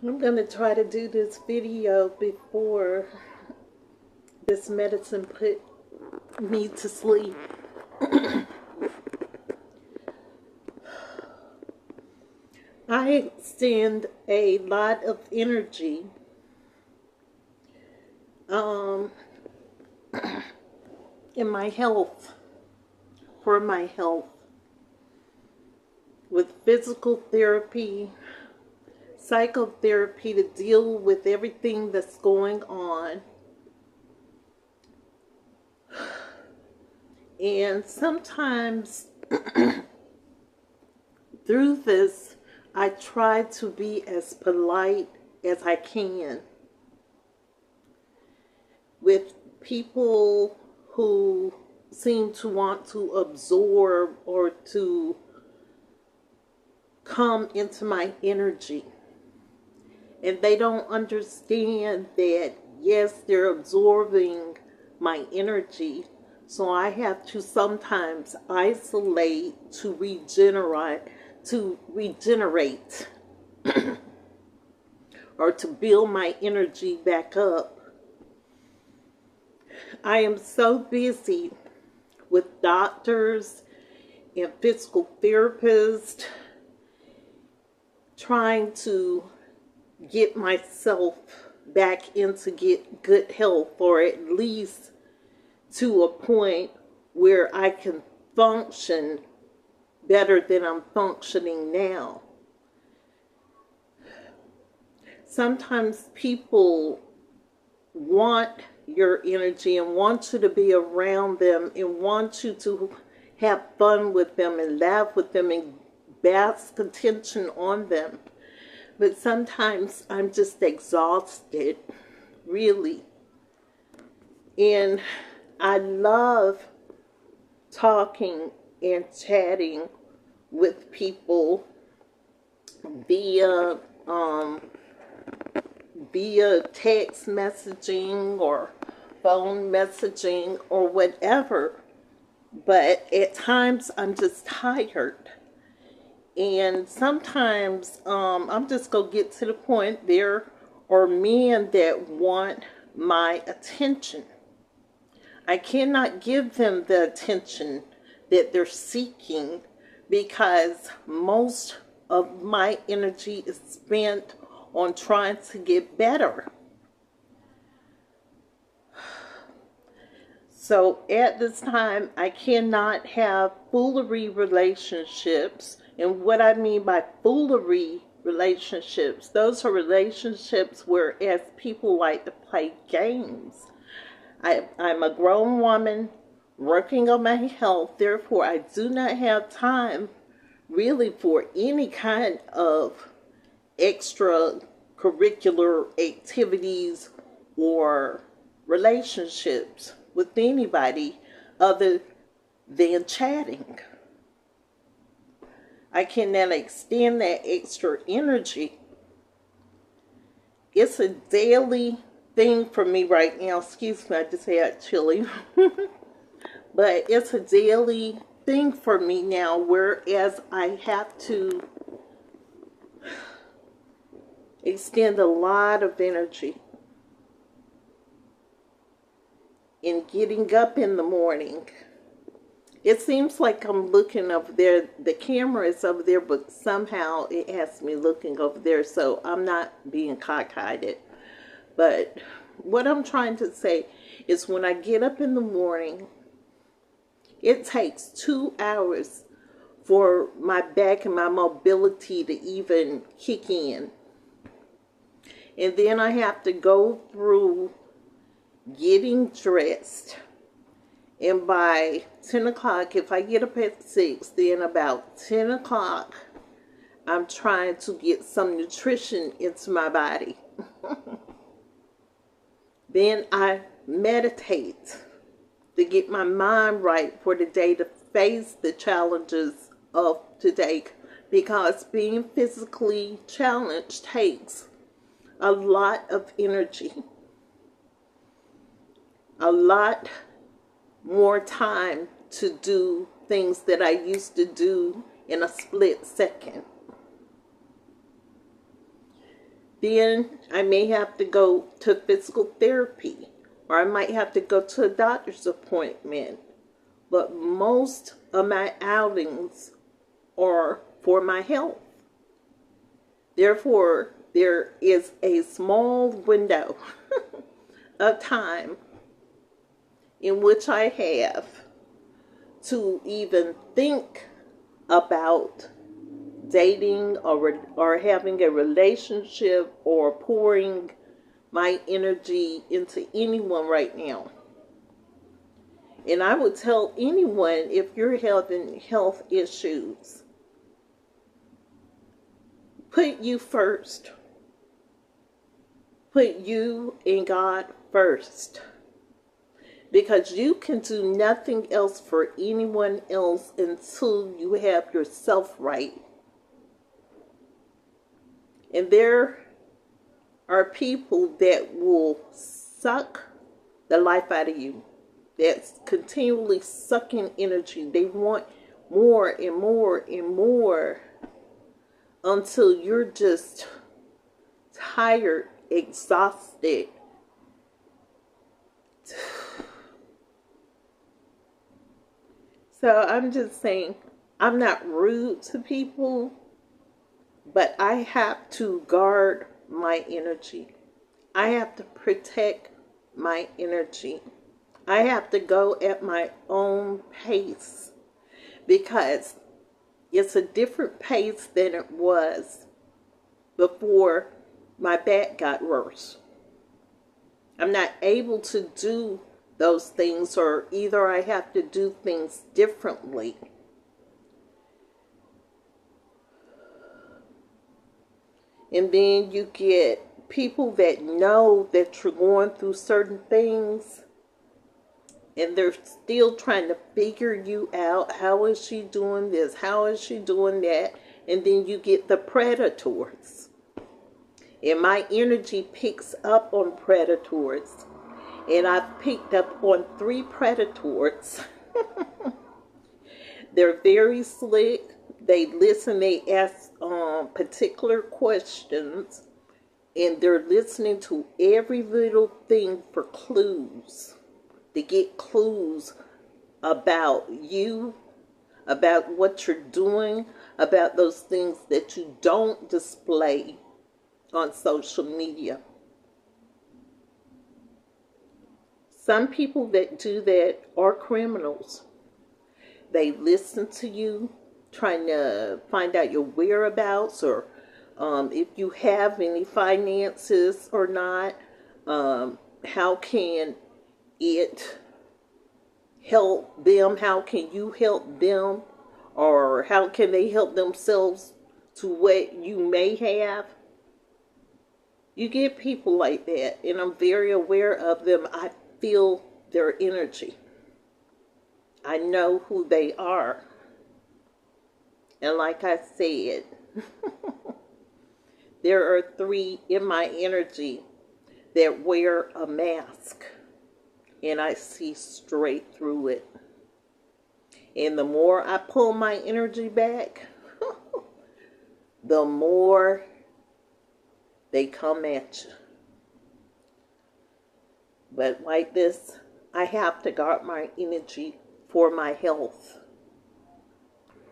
I'm going to try to do this video before this medicine put me to sleep. I extend a lot of energy in my health, for my health, with physical therapy, psychotherapy to deal with everything that's going on. And sometimes through this, I try to be as polite as I can with people who seem to want to absorb or to come into my energy. And they don't understand that, yes, they're absorbing my energy. So I have to sometimes isolate to regenerate, or to build my energy back up. I am so busy with doctors and physical therapists trying to get myself back into good health, or at least to a point where I can function better than I'm functioning now. Sometimes people want your energy and want you to be around them and want you to have fun with them and laugh with them and bask attention on them. But sometimes I'm just exhausted, really. And I love talking and chatting with people via text messaging or phone messaging or whatever. But at times I'm just tired. And sometimes I'm just going to get to the point there are men that want my attention. I cannot give them the attention that they're seeking because most of my energy is spent on trying to get better. So at this time, I cannot have foolery relationships. And what I mean by foolery relationships, those are relationships whereas people like to play games. I'm a grown woman working on my health, therefore I do not have time really for any kind of extracurricular activities or relationships with anybody other than chatting. I cannot extend that extra energy. It's a daily thing for me right now. Excuse me, I just had chili. But it's a daily thing for me now, whereas I have to extend a lot of energy in getting up in the morning. It seems like I'm looking over there. The camera is over there, but somehow it has me looking over there, so I'm not being cockeyed. But what I'm trying to say is when I get up in the morning, it takes 2 hours for my back and my mobility to even kick in. And then I have to go through getting dressed. And by 10 o'clock, if I get up at 6, then about 10 o'clock, I'm trying to get some nutrition into my body. Then I meditate to get my mind right for the day, to face the challenges of today. Because being physically challenged takes a lot of energy. A lot more time to do things that I used to do in a split second. then I may have to go to physical therapy, or I might have to go to a doctor's appointment. But most of my outings are for my health. Therefore, there is a small window of time in which I have to even think about dating or having a relationship or pouring my energy into anyone right now. And I would tell anyone, if you're having health issues, put you first. Put you and God first. Because you can do nothing else for anyone else until you have yourself right. And there are people that will suck the life out of you. That's continually sucking energy. They want more and more and more until you're just tired, exhausted. So I'm just saying, I'm not rude to people, but I have to guard my energy. I have to protect my energy. I have to go at my own pace, because it's a different pace than it was before my back got worse. I'm not able to do those things, or either I have to do things differently. And then you get people that know that you're going through certain things, and they're still trying to figure you out. How is she doing this? How is she doing that? And then you get the predators. And my energy picks up on predators. And I've picked up on 3 predators. They're very slick. They listen, they ask particular questions. And they're listening to every little thing for clues. To get clues about you, about what you're doing, about those things that you don't display on social media. Some people that do that are criminals. They listen to you, trying to find out your whereabouts, or if you have any finances or not. How can it help them? How can you help them? Or how can they help themselves to what you may have? You get people like that, and I'm very aware of them. I feel their energy. I know who they are. And like I said, there are 3 in my energy that wear a mask, and I see straight through it. And the more I pull my energy back, the more they come at you. But like this, I have to guard my energy for my health.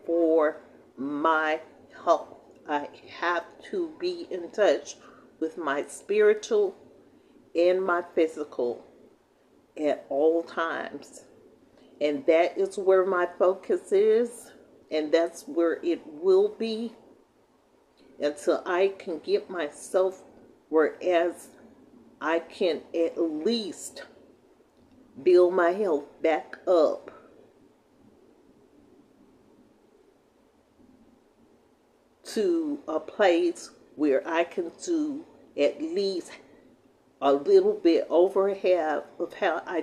For my health. I have to be in touch with my spiritual and my physical at all times. And that is where my focus is. And that's where it will be until I can get myself whereas I can at least build my health back up. To a place where I can do at least a little bit over half of how I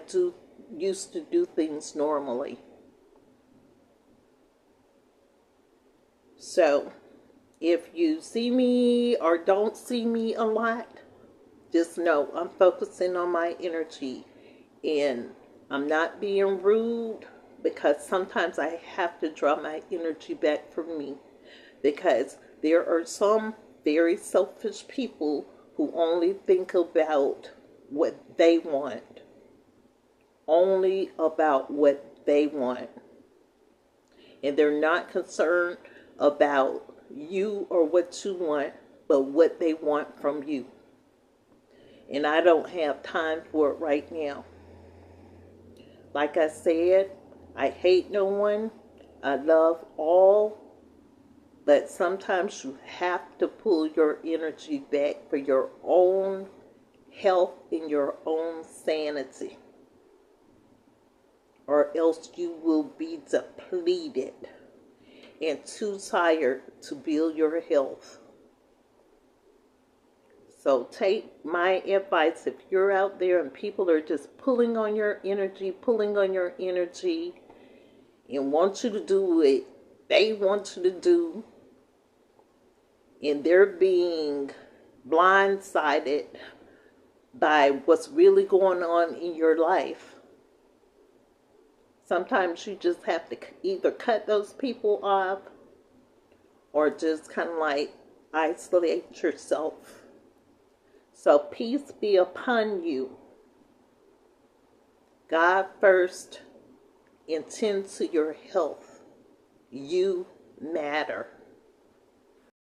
used to do things normally. So, if you see me or don't see me a lot, just know I'm focusing on my energy, and I'm not being rude, because sometimes I have to draw my energy back from me, because there are some very selfish people who only think about what they want, only about what they want. And they're not concerned about you or what you want, but what they want from you. And I don't have time for it right now. Like I said, I hate no one. I love all. But sometimes you have to pull your energy back for your own health and your own sanity, or else you will be depleted and too tired to build your health. So take my advice. If you're out there and people are just pulling on your energy, and want you to do what they want you to do, and they're being blindsided by what's really going on in your life, sometimes you just have to either cut those people off or just kind of like isolate yourself. So peace be upon you. God first, and tend to your health. You matter.